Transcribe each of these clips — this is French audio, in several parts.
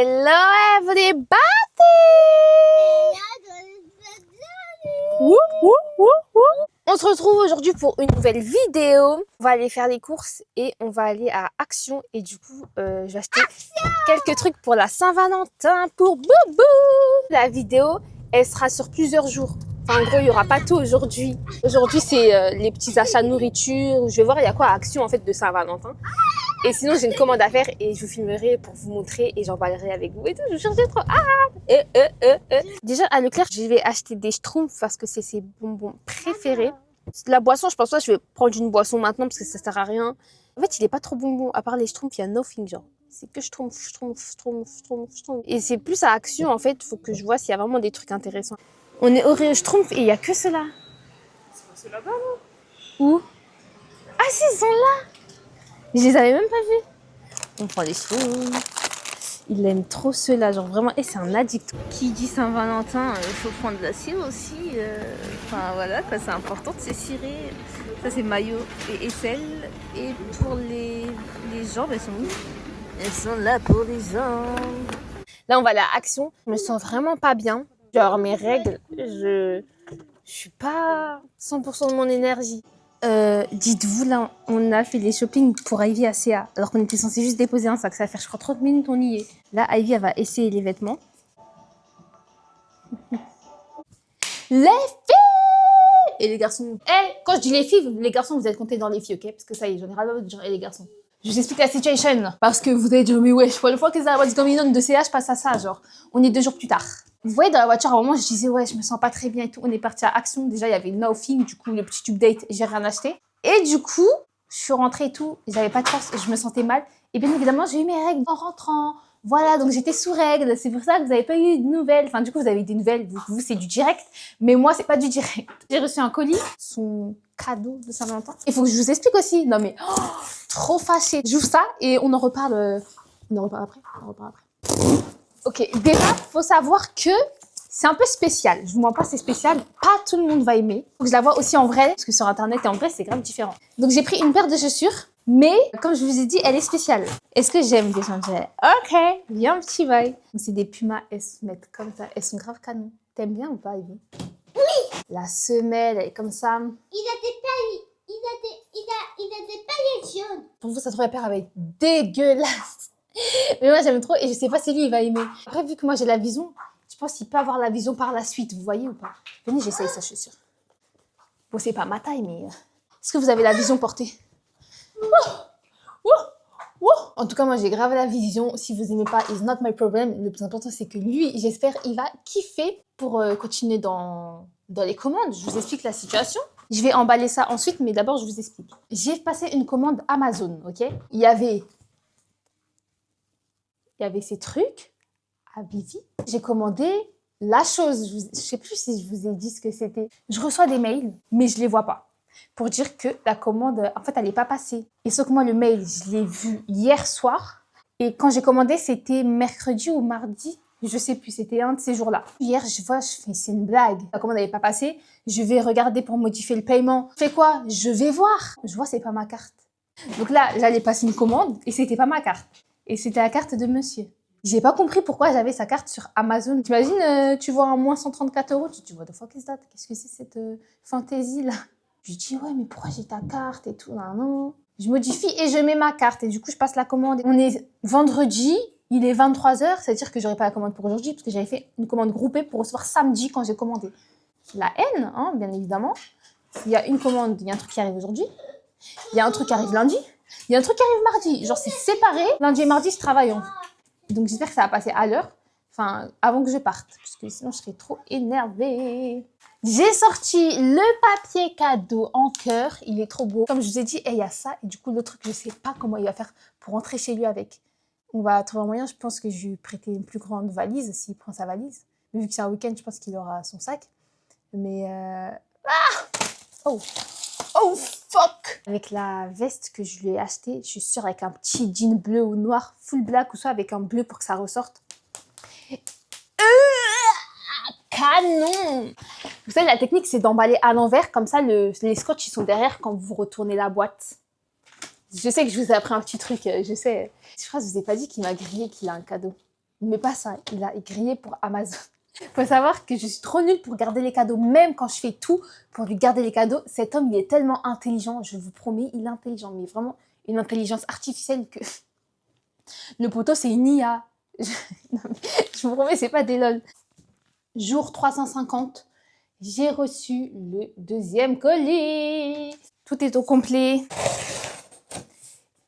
Hello everybody! Wouh, wouh, wouh, wouh. On se retrouve aujourd'hui pour une nouvelle vidéo. On va aller faire les courses et on va aller à Action. Et du coup, je vais acheter quelques trucs pour la Saint-Valentin pour Boubou. La vidéo, elle sera sur plusieurs jours. Enfin, en gros, il n'y aura pas tout aujourd'hui. Aujourd'hui, c'est les petits achats de nourriture. Je vais voir il y a quoi à Action en fait de Saint-Valentin. Et sinon, j'ai une commande à faire et je vous filmerai pour vous montrer et j'emballerai avec vous et tout. Je cherche trop. Déjà, à Leclerc, je vais acheter des Schtroumpfs parce que c'est ses bonbons préférés. La boisson, je pense pas que je vais prendre une boisson maintenant parce que ça sert à rien. En fait, il est pas trop bonbon. À part les Schtroumpfs, il y a nothing, genre. C'est que Schtroumpf. Et c'est plus à Action, en fait. Faut que je vois s'il y a vraiment des trucs intéressants. On est Oreo Schtroumpf et il y a que ceux-là. C'est là-bas, non? Où? Ah si, ils sont là. Je les avais même pas vus. On prend les Schtroumpfs. Il aime trop ceux-là, genre vraiment. Et c'est un addict. Qui dit Saint-Valentin, il faut prendre de la cire aussi. Enfin voilà, quoi, c'est important de se cirer. Ça c'est maillot et aisselle. Et pour les jambes, elles sont où? Elles sont là pour les jambes. Là, on va aller à Action. Je me sens vraiment pas bien. Genre mes règles, je suis pas 100% de mon énergie. Dites-vous, là, on a fait les shopping pour Ivy à CA, alors qu'on était censé juste déposer un sac. Ça va faire, je crois, 30 minutes, on y est. Là, Ivy, elle va essayer les vêtements. Les filles! Et les garçons. Quand je dis les filles, les garçons, vous êtes comptés dans les filles, ok? Parce que ça y est, j'en ai ras le bol de dire, les garçons. Je vous explique la situation. Parce que vous allez dire, mais wesh, pour le fois que ça va se de CA, je passe à ça, genre. On est 2 jours plus tard. Vous voyez, dans la voiture, à un moment, je disais, ouais, je me sens pas très bien et tout. On est parti à Action. Déjà, il y avait Nothing, du coup, le petit update, j'ai rien acheté. Et du coup, je suis rentrée et tout. J'avais pas de force, je me sentais mal. Et bien évidemment, j'ai eu mes règles en rentrant. Voilà, donc j'étais sous règles. C'est pour ça que vous n'avez pas eu de nouvelles. Enfin, du coup, vous avez eu des nouvelles. Vous, c'est du direct. Mais moi, c'est pas du direct. J'ai reçu un colis, son cadeau de Saint-Valentin. Il faut que je vous explique aussi. Non, mais trop fâchée. J'ouvre ça et on en reparle. On en reparle après. Ok, déjà, faut savoir que c'est un peu spécial. Je vous mens pas, c'est spécial. Pas tout le monde va aimer. Faut que je la vois aussi en vrai, parce que sur Internet et en vrai, c'est grave différent. Donc, j'ai pris une paire de chaussures, mais comme je vous ai dit, elle est spéciale. Est-ce que j'aime des gens? Ok, viens, petit boy. Donc, c'est des Pumas, elles se mettent comme ça. Elles sont grave canon. T'aimes bien ou pas, Ivy? Oui! La semelle, elle est comme ça. Il a des paillettes jaunes. Pour vous, ça trouve la paire, elle va être dégueulasse. Mais moi, j'aime trop et je sais pas si lui, il va aimer. Après, vu que moi, j'ai la vision, je pense qu'il peut avoir la vision par la suite. Vous voyez ou pas? Venez, j'essaye ça, je suis sûre. Bon, c'est pas ma taille, mais... Est-ce que vous avez la vision portée? En tout cas, moi, j'ai grave la vision. Si vous aimez pas, it's not my problem. Le plus important, c'est que lui, j'espère, il va kiffer pour continuer dans les commandes. Je vous explique la situation. Je vais emballer ça ensuite, mais d'abord, je vous explique. J'ai passé une commande Amazon, ok? Il y avait ces trucs à Bivi. J'ai commandé la chose. Je ne sais plus si je vous ai dit ce que c'était. Je reçois des mails, mais je ne les vois pas. Pour dire que la commande, en fait, elle n'est pas passée. Et sauf que moi, le mail, je l'ai vu hier soir. Et quand j'ai commandé, c'était mercredi ou mardi. Je ne sais plus, c'était un de ces jours-là. Hier, je vois, je fais, c'est une blague. La commande n'avait pas passé. Je vais regarder pour modifier le paiement. Je fais quoi? Je vais voir. Je vois, c'est pas ma carte. Donc là, j'allais passer une commande et c'était pas ma carte. Et c'était la carte de monsieur. J'ai pas compris pourquoi j'avais sa carte sur Amazon. T'imagines, tu vois un moins 134 €, tu te dis, what the fuck is that? Qu'est-ce que c'est cette fantaisie là? Je lui dis, ouais, mais pourquoi j'ai ta carte et tout? Non. Je modifie et je mets ma carte. Et du coup, je passe la commande. On est vendredi, il est 23 h, c'est-à-dire que j'aurais pas la commande pour aujourd'hui, parce que j'avais fait une commande groupée pour recevoir samedi quand j'ai commandé. La haine, hein, bien évidemment. Il y a une commande, il y a un truc qui arrive aujourd'hui. Il y a un truc qui arrive lundi. Il y a un truc qui arrive mardi. Genre, c'est séparé. Lundi et mardi, je travaille. Donc, j'espère que ça va passer à l'heure. Enfin, avant que je parte. Parce que sinon, je serais trop énervée. J'ai sorti le papier cadeau en cœur. Il est trop beau. Comme je vous ai dit, il y a ça. Et du coup, l'autre truc, je ne sais pas comment il va faire pour rentrer chez lui avec. On va trouver un moyen. Je pense que je vais lui prêter une plus grande valise s'il prend sa valise. Mais vu que c'est un week-end, je pense qu'il aura son sac. Mais... Oh, fuck! Avec la veste que je lui ai achetée, je suis sûre, avec un petit jean bleu ou noir, full black, ou soit avec un bleu pour que ça ressorte. Canon! Vous savez, la technique, c'est d'emballer à l'envers, comme ça, les scotch, ils sont derrière quand vous retournez la boîte. Je sais que je vous ai appris un petit truc, je sais. Je crois que je vous ai pas dit qu'il m'a grillé, qu'il a un cadeau. Mais pas ça, il a grillé pour Amazon. Faut savoir que je suis trop nulle pour garder les cadeaux, même quand je fais tout pour lui garder les cadeaux. Cet homme, il est tellement intelligent, je vous promets, il est intelligent, mais vraiment une intelligence artificielle que le poteau, c'est une IA. Je vous promets, c'est pas des lol. Jour 350, j'ai reçu le deuxième colis. Tout est au complet.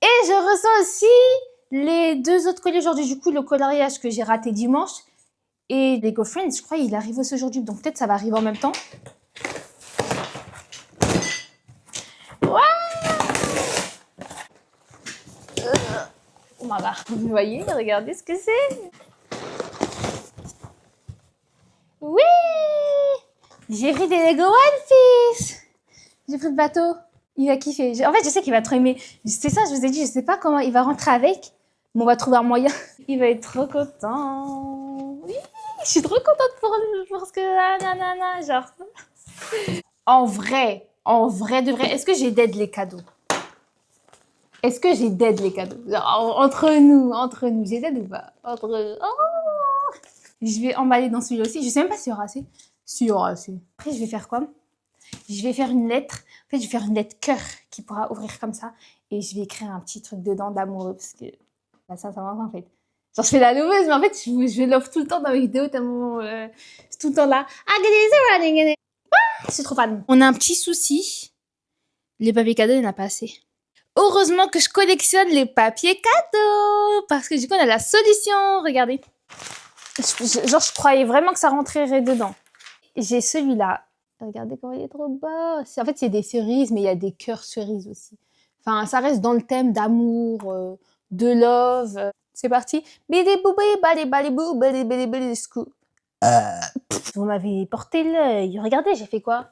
Et je reçois aussi les 2 autres colis aujourd'hui. Du coup, le coloriage que j'ai raté dimanche et Lego Friends, je crois, il arrive aussi aujourd'hui. Donc peut-être ça va arriver en même temps. Waouh! Oh ma barre. Vous voyez, regardez ce que c'est. Oui! J'ai pris des Lego One Piece. J'ai pris le bateau. Il va kiffer. En fait, je sais qu'il va trop aimer. C'est ça, je vous ai dit, je sais pas comment il va rentrer avec, mais on va trouver un moyen. Il va être trop content. Oui, je suis trop contente pour ce que... Nanana, genre... En vrai, de vrai, est-ce que j'ai d'aide les cadeaux? Est-ce que j'ai d'aide les cadeaux? Genre, entre nous, j'ai d'aide ou pas? Oh, je vais emballer dans celui-là aussi. Je sais même pas s'il y aura assez. S'il y aura assez. Après, je vais faire quoi? Je vais faire une lettre. En fait, je vais faire une lettre cœur qui pourra ouvrir comme ça. Et je vais écrire un petit truc dedans d'amoureux. Parce que bah, ça marche en fait. Genre, je fais la loveuse, mais en fait, je l'offre tout le temps dans mes vidéos. Tellement, c'est tout le temps là. Je suis trop fan. On a un petit souci. Les papiers cadeaux, il n'y en a pas assez. Heureusement que je collectionne les papiers cadeaux. Parce que du coup, on a la solution. Regardez. Je croyais vraiment que ça rentrerait dedans. J'ai celui-là. Regardez comment il est trop beau. En fait, c'est des cerises, mais il y a des cœurs cerises aussi. Enfin, ça reste dans le thème d'amour, de love. C'est parti. Vous m'avez porté l'œil. Regardez, j'ai fait quoi?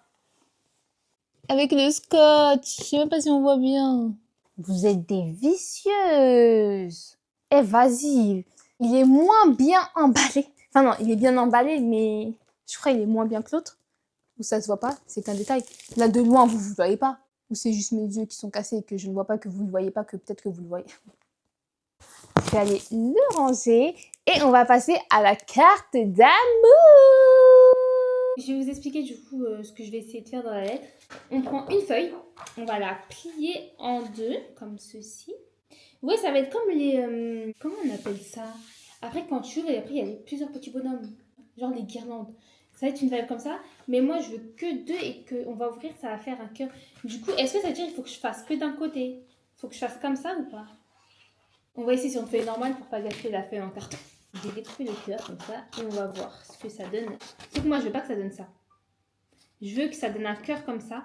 Avec le scotch. Je sais même pas si on voit bien. Vous êtes des vicieuses. Eh, vas-y. Il est moins bien emballé. Enfin non, il est bien emballé, mais je crois qu'il est moins bien que l'autre. Ou ça se voit pas, c'est qu'un détail. Là, de loin, vous le voyez pas. Ou c'est juste mes yeux qui sont cassés et que je ne vois pas, que vous ne le voyez pas, que peut-être que vous le voyez. Je vais aller le ranger et on va passer à la carte d'amour. Je vais vous expliquer du coup ce que je vais essayer de faire dans la lettre. On prend une feuille, on va la plier en 2, comme ceci. Ouais, ça va être comme les... comment on appelle ça? Après, quand tu ouvres, et après, il y a plusieurs petits bonhommes. Genre les guirlandes. Ça va être une feuille comme ça. Mais moi, je veux que 2 et qu'on va ouvrir, ça va faire un cœur. Du coup, est-ce que ça veut dire qu'il faut que je fasse que d'un côté? Il faut que je fasse comme ça ou pas? On va essayer sur une feuille normale pour pas gâcher la feuille en carton. J'ai découpé le cœur comme ça et on va voir ce que ça donne. Sauf que moi, je veux pas que ça donne ça. Je veux que ça donne un cœur comme ça.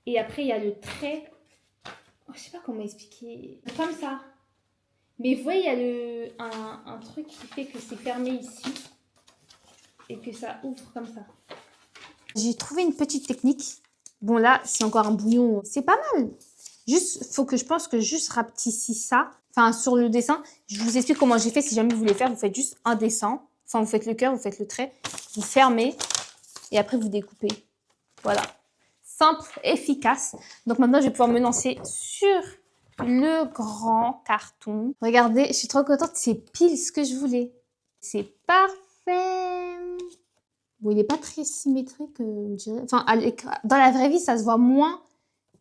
Et après, il y a le trait. Oh, je sais pas comment expliquer. Comme ça. Mais vous voyez, il y a un truc qui fait que c'est fermé ici. Et que ça ouvre comme ça. J'ai trouvé une petite technique. Bon, là, c'est encore un bouillon. C'est pas mal. Juste, faut que je pense que juste rapetissis ça. Enfin, sur le dessin, je vous explique comment j'ai fait. Si jamais vous voulez faire, vous faites juste un dessin. Enfin, vous faites le cœur, vous faites le trait. Vous fermez. Et après, vous découpez. Voilà. Simple, efficace. Donc maintenant, je vais pouvoir me lancer sur le grand carton. Regardez, je suis trop contente. C'est pile ce que je voulais. C'est parfait. Bon, il n'est pas très symétrique, je dirais. Enfin, dans la vraie vie, ça se voit moins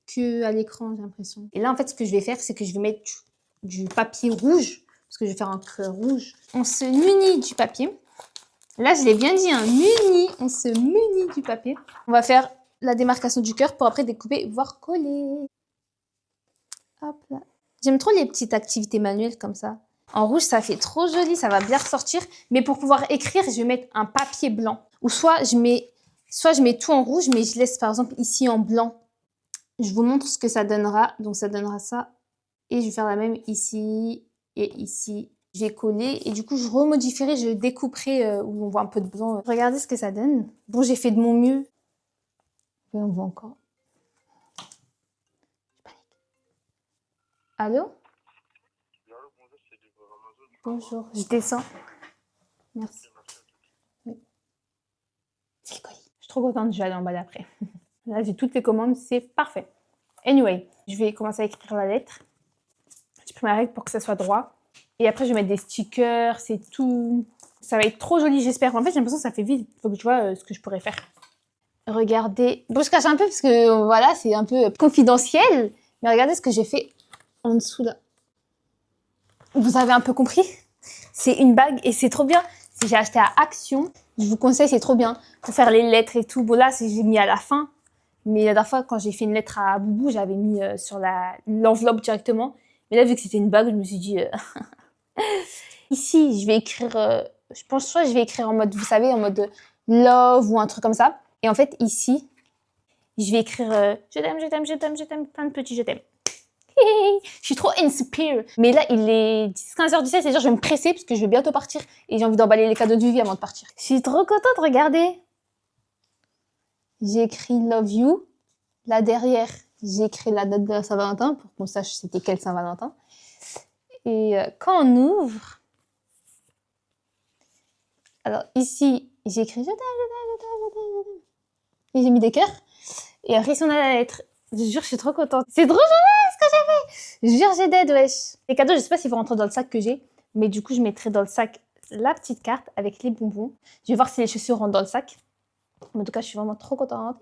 qu'à l'écran, j'ai l'impression. Et là, en fait, ce que je vais faire, c'est que je vais mettre du papier rouge. Parce que je vais faire un cœur rouge. On se munit du papier. Là, je l'ai bien dit, hein, muni. On se munit du papier. On va faire la démarcation du cœur pour après découper, voire coller. Hop là. J'aime trop les petites activités manuelles comme ça. En rouge, ça fait trop joli, ça va bien ressortir. Mais pour pouvoir écrire, je vais mettre un papier blanc. Ou soit je mets tout en rouge, mais je laisse par exemple ici en blanc. Je vous montre ce que ça donnera. Donc ça donnera ça. Et je vais faire la même ici et ici. Je vais coller et du coup je remodifierai, je découperai où on voit un peu de blanc. Regardez ce que ça donne. Bon, j'ai fait de mon mieux. Et on voit encore. Je panique. Allô? Bonjour, je descends. Merci. Oui. C'est le colis. Je suis trop contente, je vais aller en bas après. Là, j'ai toutes les commandes, c'est parfait. Anyway, je vais commencer à écrire la lettre. J'ai pris ma règle pour que ça soit droit. Et après, je vais mettre des stickers, c'est tout. Ça va être trop joli, j'espère. En fait, j'ai l'impression que ça fait vite. Il faut que je vois ce que je pourrais faire. Regardez. Bon, je cache un peu parce que voilà, c'est un peu confidentiel. Mais regardez ce que j'ai fait en dessous là. Vous avez un peu compris? C'est une bague et c'est trop bien. J'ai acheté à Action. Je vous conseille, c'est trop bien. Pour faire les lettres et tout. Bon, là, j'ai mis à la fin. Mais la dernière fois, quand j'ai fait une lettre à Boubou, j'avais mis sur l'enveloppe directement. Mais là, vu que c'était une bague, je me suis dit... Ici, je vais écrire... je pense soit je vais écrire en mode, vous savez, en mode love ou un truc comme ça. Et en fait, ici, je vais écrire je t'aime, je t'aime, je t'aime, je t'aime, plein de petits je t'aime. Je suis trop inspire. Mais là, il est 15h17, c'est-à-dire je vais me presser parce que je vais bientôt partir et j'ai envie d'emballer les cadeaux de Vivi avant de partir. Je suis trop contente, regardez. J'ai écrit love you. Là derrière, j'ai écrit la date de la Saint-Valentin pour qu'on sache c'était quel Saint-Valentin. Et quand on ouvre, alors ici, j'ai écrit je t'aime, je t'aime, je t'aime, je t'aime, je t'aime. Et j'ai mis des cœurs. Et après, si on a la lettre, je jure, je suis trop contente. C'est trop joli ce que j'ai fait. Je jure, j'ai d'aide, wesh. Les cadeaux, je sais pas s'ils vont rentrer dans le sac que j'ai, mais du coup, je mettrai dans le sac la petite carte avec les bonbons. Je vais voir si les chaussures rentrent dans le sac. Mais en tout cas, je suis vraiment trop contente.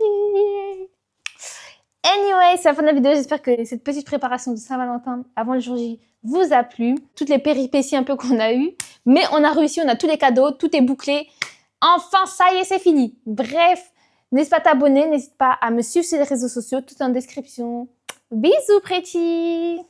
Anyway, c'est la fin de la vidéo. J'espère que cette petite préparation de Saint-Valentin avant le jour J vous a plu. Toutes les péripéties un peu qu'on a eues. Mais on a réussi, on a tous les cadeaux, tout est bouclé. Enfin, ça y est, c'est fini. Bref, n'hésite pas à t'abonner, n'hésite pas à me suivre sur les réseaux sociaux, tout en description. Bisous, pretty!